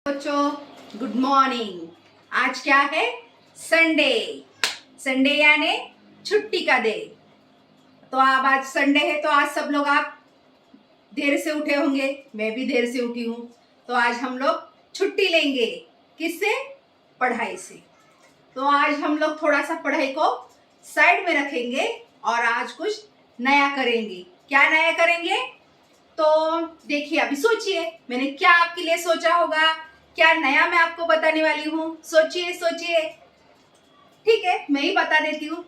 बच्चों good morning. आज क्या है? संडे। संडे यानी छुट्टी का दिन। तो अब आज संडे है तो आज सब लोग आप देर से उठे होंगे, मैं भी देर से उठी हूँ। तो आज हम लोग छुट्टी लेंगे। किससे? पढ़ाई से। तो आज हम लोग थोड़ा सा पढ़ाई को साइड में रखेंगे और आज कुछ नया करेंगे। क्या नया करेंगे? तो देखिए, अभी सोचिए मैंने क्या आपके लिए सोचा होगा, क्या नया मैं आपको बताने वाली हूँ। सोचिए सोचिए। ठीक है, मैं ही बता देती हूँ।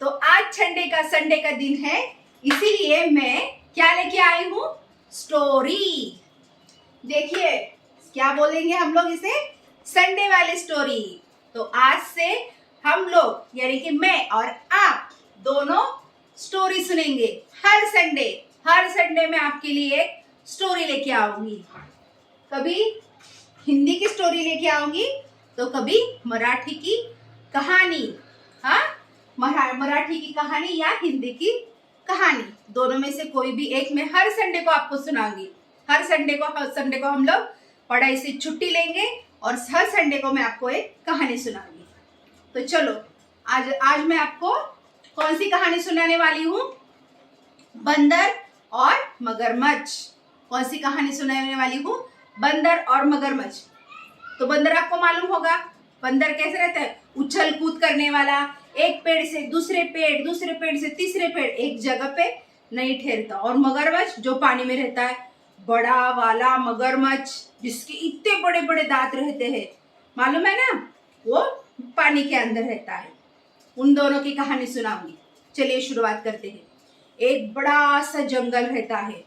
तो आज संडे का दिन है, इसीलिए मैं क्या लेके आई हूँ? स्टोरी। देखिए क्या बोलेंगे हम लोग इसे? संडे वाली स्टोरी। तो आज से हम लोग यानी कि मैं और आप दोनों स्टोरी सुनेंगे। हर संडे में आपके लिए स्टोरी लेके आऊंगी। कभी हिंदी की स्टोरी लेके आऊंगी तो कभी मराठी की कहानी। हाँ, मराठी की कहानी या हिंदी की कहानी, दोनों में से कोई भी एक मैं हर संडे को आपको सुनाऊंगी। हर संडे को हम लोग पढ़ाई से छुट्टी लेंगे और हर संडे को मैं आपको एक कहानी सुनाऊंगी। तो चलो आज मैं आपको कौन सी कहानी सुनाने वाली हूँ? बंदर और मगरमच्छ। कौन सी कहानी सुनाने वाली हूँ? बंदर और मगरमच्छ। तो बंदर आपको मालूम होगा, बंदर कैसे रहता है? उछल कूद करने वाला, एक पेड़ से दूसरे पेड़ से तीसरे पेड़, एक जगह पे नहीं ठहरता। और मगरमच्छ जो पानी में रहता है, बड़ा वाला मगरमच्छ जिसके इतने बड़े बड़े दांत रहते हैं, मालूम है ना, वो पानी के अंदर रहता है। उन दोनों की कहानी सुनाऊंगी। चलिए शुरुआत करते हैं। एक बड़ा सा जंगल रहता है।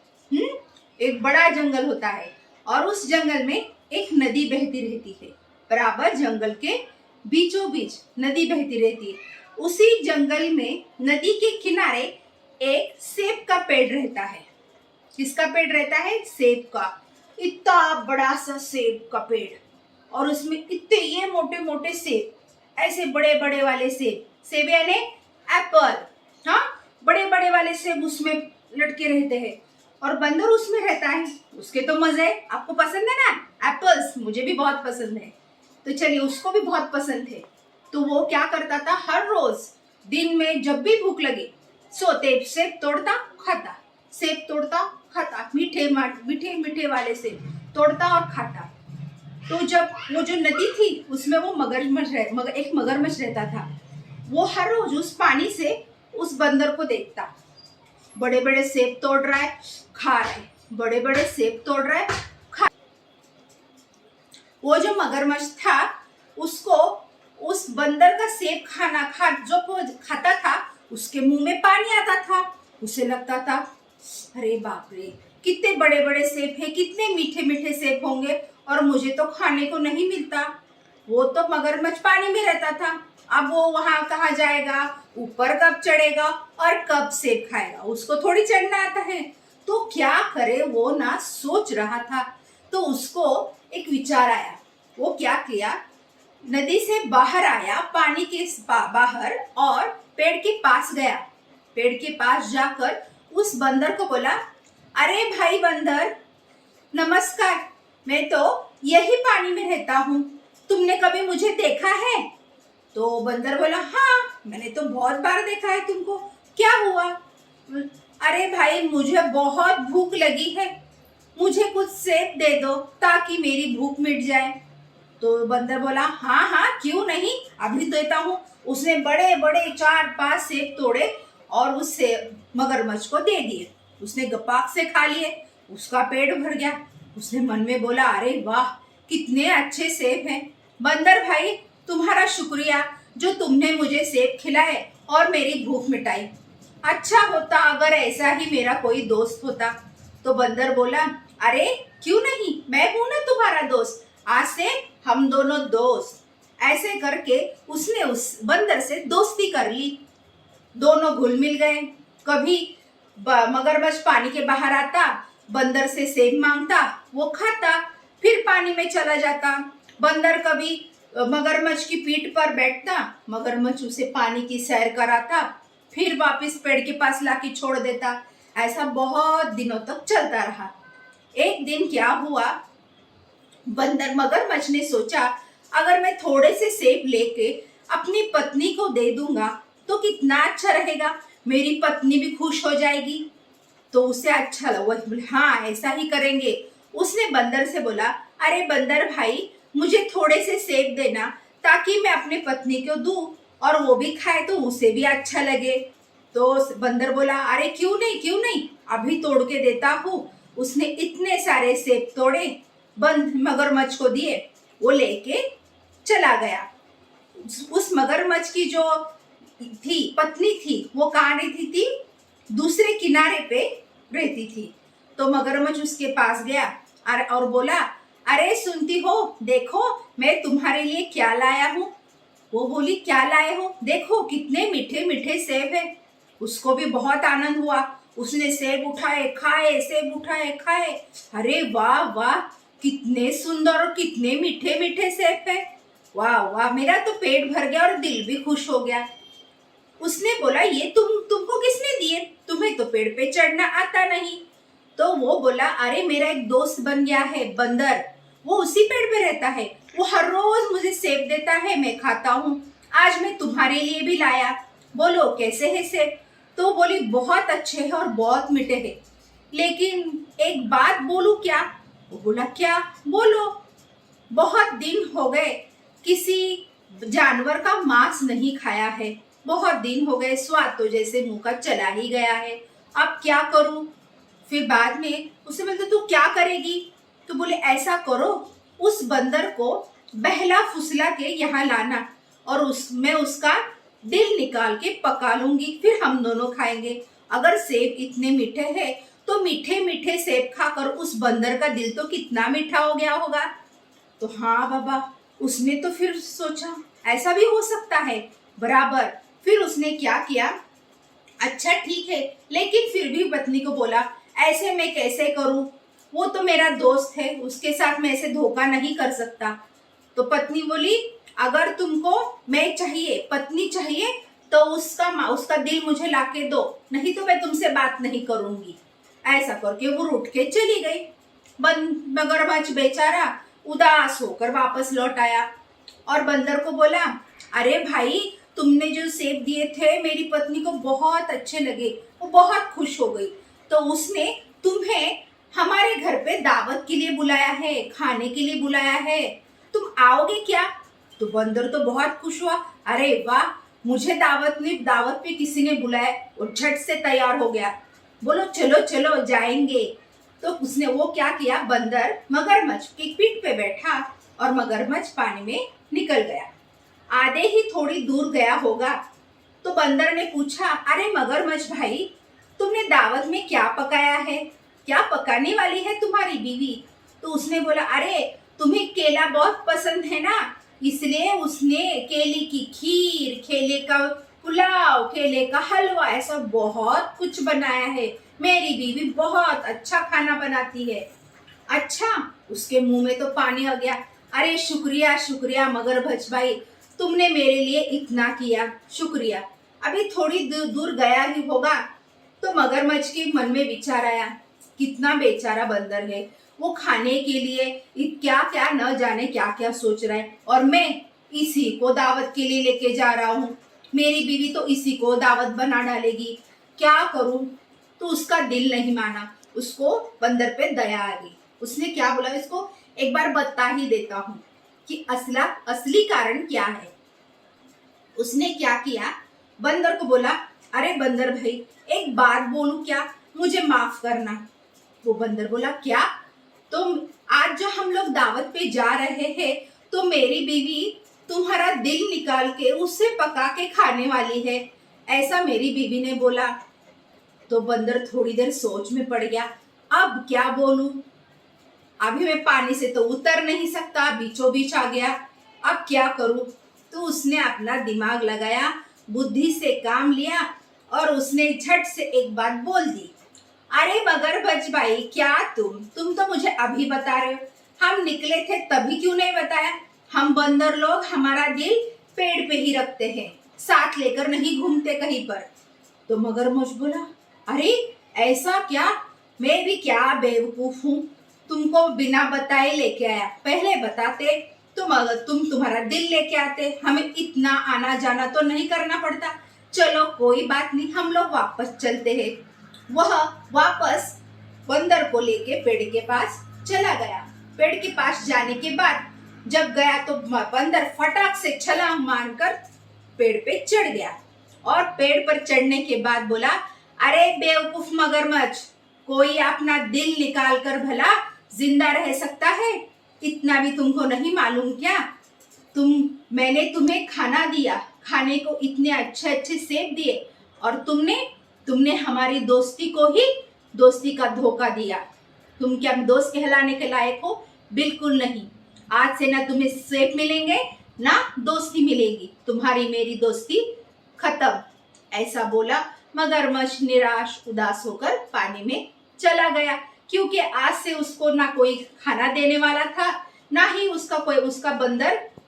एक बड़ा जंगल होता है और उस जंगल में एक नदी बहती रहती है। बराबर जंगल के बीचों बीच नदी बहती रहती है। उसी जंगल में नदी के किनारे एक सेब का पेड़ रहता है। किसका पेड़ रहता है? सेब का। इतना बड़ा सा सेब का पेड़, और उसमें इतने ये मोटे मोटे सेब, ऐसे बड़े बड़े वाले सेब। सेब यानी एप्पल। हाँ, बड़े बड़े वाले सेब उसमें लटके रहते हैं और बंदर उसमें रहता है। उसके तो मजे, आपको पसंद है ना एप्पल्स? मुझे भी बहुत पसंद है। तो चलिए, उसको भी बहुत पसंद है। तो वो क्या करता था, हर रोज दिन में जब भी भूख लगे सोते सेब तोड़ता खाता, सेब तोड़ता खाता, मीठे मीठे वाले सेब तोड़ता और खाता। तो जब वो जो नदी थी उसमें वो एक मगरमच्छ रहता था। वो हर रोज उस पानी से उस बंदर को देखता, बड़े बड़े सेब तोड़ रहा है, खा रहा है, बड़े बड़े सेब तोड़ रहा है, खा। वो जो मगरमच्छ था उसको उस बंदर का सेब जो वो खाता था, उसके मुंह में पानी आता था। उसे लगता था, अरे बाप रे, कितने बड़े बड़े सेब हैं, कितने मीठे मीठे सेब होंगे और मुझे तो खाने को नहीं मिलता। वो तो मगरमच्छ पानी में रहता था, अब वो वहां कहाँ जाएगा, ऊपर कब चढ़ेगा और कब सेब खाएगा? उसको थोड़ी चढ़ना आता है। तो क्या करे, वो ना सोच रहा था। तो उसको एक विचार आया। वो क्या किया, नदी से बाहर आया, पानी के बाहर, और पेड़ के पास गया। पेड़ के पास जाकर उस बंदर को बोला, अरे भाई बंदर, नमस्कार, मैं तो यही पानी में रहता हूँ, तुमने कभी मुझे देखा है? तो बंदर बोला, हाँ, मैंने तो बहुत बार देखा है तुमको, क्या हुआ? अरे भाई, मुझे बहुत भूख लगी है, मुझे कुछ सेब दे दो ताकि मेरी भूख मिट जाए। तो बंदर बोला, हाँ हाँ, क्यों नहीं, अभी देता हूँ। उसने बड़े बड़े 4-5 सेब तोड़े और उससे मगरमच्छ को दे दिए। उसने गपाक से खा लिए, उसका पेट भर गया। उसने मन में बोला, अरे वाह, कितने अच्छे सेब हैं। बंदर भाई, तुम्हारा शुक्रिया जो तुमने मुझे सेब खिलाए और मेरी भूख मिटाई। अच्छा होता अगर ऐसा ही मेरा कोई दोस्त होता। तो बंदर बोला, अरे क्यों नहीं, मैं हूं ना तुम्हारा दोस्त, आज से हम दोनों दोस्त। ऐसे करके उसने उस बंदर से दोस्ती कर ली। दोनों घुल मिल गए। कभी मगरमच्छ पानी के बाहर आता, बंदर से सेब मांगता, वो खाता, फिर पानी में चला जाता। बंदर कभी मगरमच्छ की पीठ पर बैठता, मगरमच्छ उसे पानी की सैर कराता, फिर वापस पेड़ के पास लाके छोड़ देता। ऐसा बहुत दिनों तक चलता रहा। एक दिन क्या हुआ, बंदर मगरमच्छ ने सोचा, अगर मैं थोड़े से सेब लेके अपनी पत्नी को दे दूंगा तो कितना अच्छा रहेगा, मेरी पत्नी भी खुश हो जाएगी। तो उसे अच्छा लगा, वह बोले हाँ ऐसा ही करेंगे। उसने बंदर से बोला, अरे बंदर भाई, मुझे थोड़े से सेब देना ताकि मैं अपनी पत्नी को दूं और वो भी खाए तो उसे भी अच्छा लगे। तो बंदर बोला, अरे क्यों नहीं क्यों नहीं, अभी तोड़ के देता हूँ। उसने इतने सारे सेब तोड़े, बंद मगरमच्छ को दिए, वो लेके चला गया। उस मगरमच्छ की जो थी पत्नी थी वो कहाँ रहती थी, दूसरे किनारे पे रहती थी। तो मगरमच्छ उसके पास गया और बोला, अरे सुनती हो, देखो मैं तुम्हारे लिए क्या लाया हूँ। वो बोली, क्या लाए हो, देखो कितने मीठे मीठे सेब है। उसको भी बहुत आनंद हुआ, उसने सेब उठाए खाए, सेब उठाए खाए। अरे वाह वाह, कितने सुंदर और कितने मीठे मीठे सेब है, वाह वाह, मेरा तो पेट भर गया और दिल भी खुश हो गया। उसने बोला, ये तुमको किसने दिए, तुम्हें तो पेड़ पे चढ़ना आता नहीं। तो वो बोला, अरे मेरा एक दोस्त बन गया है बंदर, वो उसी पेड़ पे रहता है, वो हर रोज मुझे सेब देता है, मैं खाता हूँ, आज मैं तुम्हारे लिए भी लाया, बोलो कैसे है सेब। तो बोली, बहुत अच्छे हैं और बहुत मीठे हैं, लेकिन एक बात बोलूं क्या। वो बोला, क्या, बोलो। बहुत दिन हो गए किसी जानवर का मांस नहीं खाया है, बहुत दिन हो गए, स्वाद तो जैसे मुंह का चला ही गया है, अब क्या करूं। फिर बाद में उसे बोलते, तू क्या करेगी। तो बोले, ऐसा करो, उस बंदर को बहला फुसला के यहाँ लाना और मैं उसका दिल निकाल के पका लूंगी, फिर हम दोनों खाएंगे। अगर सेब इतने मीठे हैं तो मीठे मीठे सेब खाकर उस बंदर का दिल तो कितना मीठा हो गया होगा। तो हाँ बाबा, उसने तो फिर सोचा ऐसा भी हो सकता है, बराबर। फिर उसने क्या किया, अच्छा ठीक है, लेकिन फिर भी पत्नी को बोला, ऐसे मैं कैसे करूं, वो तो मेरा दोस्त है, उसके साथ मैं ऐसे धोखा नहीं कर सकता। तो पत्नी बोली, अगर तुमको मैं चाहिए, पत्नी चाहिए, तो उसका दिल मुझे लाके दो, नहीं तो मैं तुमसे बात नहीं करूंगी। ऐसा करके वो उठ के चली गई। मगरमच्छ बेचारा उदास होकर वापस लौट आया और बंदर को बोला, अरे भाई, तुमने जो सेब दिए थे मेरी पत्नी को बहुत अच्छे लगे, वो बहुत खुश हो गई, तो उसने तुम्हें हमारे घर पे दावत के लिए बुलाया है, खाने के लिए बुलाया है, तुम आओगे क्या। तो बंदर तो बहुत खुश हुआ, अरे वाह, मुझे दावत पे किसी ने बुलाया, वो झट से तैयार हो गया, बोलो चलो चलो जाएंगे। तो उसने वो क्या किया, बंदर मगरमच्छ की पीठ पे बैठा और मगरमच्छ पानी में निकल गया। आधे ही थोड़ी दूर गया होगा तो बंदर ने पूछा, अरे मगरमच्छ भाई, तुमने दावत में क्या पकाया है, क्या पकाने वाली है तुम्हारी बीवी। तो उसने बोला, अरे तुम्हें केला बहुत पसंद है ना, इसलिए उसने केले की खीर, केले का पुलाव, केले का हलवा, ऐसा बहुत कुछ बनाया है, मेरी बीवी बहुत अच्छा खाना बनाती है। अच्छा, उसके मुंह में तो पानी आ गया, अरे शुक्रिया शुक्रिया मगरमच्छ भाई, तुमने मेरे लिए इतना किया, शुक्रिया। अभी थोड़ी दूर गया ही होगा तो मगरमच्छ के मन में विचार आया, कितना बेचारा बंदर है, वो खाने के लिए क्या क्या न जाने क्या क्या सोच रहा है, और मैं इसी को दावत के लिए लेके जा रहा हूँ, मेरी बीवी तो इसी को दावत बना डालेगी, क्या करूं। तो उसका दिल नहीं माना, उसको बंदर पे दया आ गई। उसने क्या बोला, इसको एक बार बता ही देता हूँ कि असली कारण क्या है। उसने क्या किया, बंदर को बोला, अरे बंदर भाई, एक बात बोलूं क्या, मुझे माफ करना। वो बंदर बोला, क्या। तो आज जो हम लोग दावत पे जा रहे हैं तो मेरी बीवी तुम्हारा दिल निकाल के उससे पका के खाने वाली है, ऐसा मेरी बीवी ने बोला। तो बंदर थोड़ी देर सोच में पड़ गया, अब क्या बोलूं, अभी मैं पानी से तो उतर नहीं सकता, बीचों बीच आ गया, अब क्या करूं। तो उसने अपना दिमाग लगाया, बुद्धि से काम लिया और उसने झट से एक बात बोल दी, अरे मगरमच्छ भाई, क्या तुम तो मुझे अभी बता रहे हो, हम निकले थे तभी क्यों नहीं बताया, हम बंदर लोग हमारा दिल पेड़ पे ही रखते हैं, साथ लेकर नहीं घूमते कहीं पर। तो मगरमच्छ बोला, अरे ऐसा क्या, मैं भी क्या बेवकूफ हूँ, तुमको बिना बताए लेके आया। पहले बताते अगर तुम्हारा दिल लेके आते, हमें इतना आना जाना तो नहीं करना पड़ता। चलो कोई बात नहीं, हम लोग वापस चलते हैं। वह वापस बंदर को लेके पेड़ के पास चला गया। पेड़ के पास जाने के बाद जब गया तो बंदर फटाक से छलांग मारकर पेड़ पे चढ़ गया और पेड़ पर चढ़ने के बाद बोला, अरे बेवकूफ मगरमच्छ, कोई अपना दिल निकाल कर भला जिंदा रह सकता है? इतना भी तुमको नहीं मालूम क्या? मैंने तुम्हें खाना दिया, खाने को इतने अच्छे अच्छे सेब दिए और तुमने हमारी दोस्ती को ही दोस्ती का धोखा दिया। तुम क्या दोस्त कहलाने के लायक हो? बिल्कुल नहीं। आज से ना तुम्हें सेब मिलेंगे ना दोस्ती मिलेगी, तुम्हारी मेरी दोस्ती खत्म। ऐसा बोला मगरमच्छ निराश उदास होकर पानी में चला गया, क्योंकि आज से उसको ना कोई खाना देने वाला था, ना ही उसका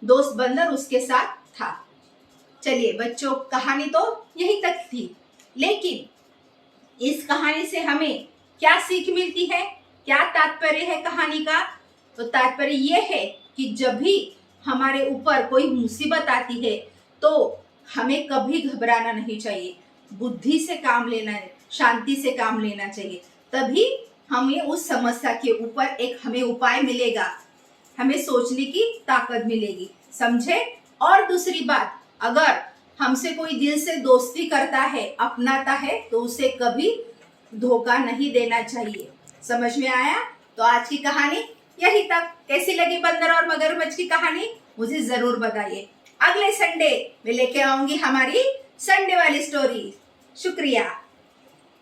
दोस्त बंदर उसके साथ था। चलिए बच्चों, कहानी तो यही तक थी, लेकिन इस कहानी से हमें क्या सीख मिलती है, क्या तात्पर्य है कहानी का? तो तात्पर्य ये है कि जब भी हमारे ऊपर कोई मुसीबत आती है तो हमें कभी घबराना नहीं चाहिए, बुद्धि से काम लेना है, शांति से काम लेना चाहिए। तभी हमें उस समस्या के ऊपर हमें उपाय मिलेगा, हमें सोचने की ताकत मिलेगी, समझे? और दूसरी बात, अगर हमसे कोई दिल से दोस्ती करता है, अपनाता है, तो उसे कभी धोखा नहीं देना चाहिए। समझ में आया? तो आज की कहानी यही तक। कैसी लगी बंदर और मगरमच्छ की कहानी? मुझे जरूर बताइए। अगले संडे में लेके आऊंगी हमारी संडे वाली स्टोरी। शुक्रिया।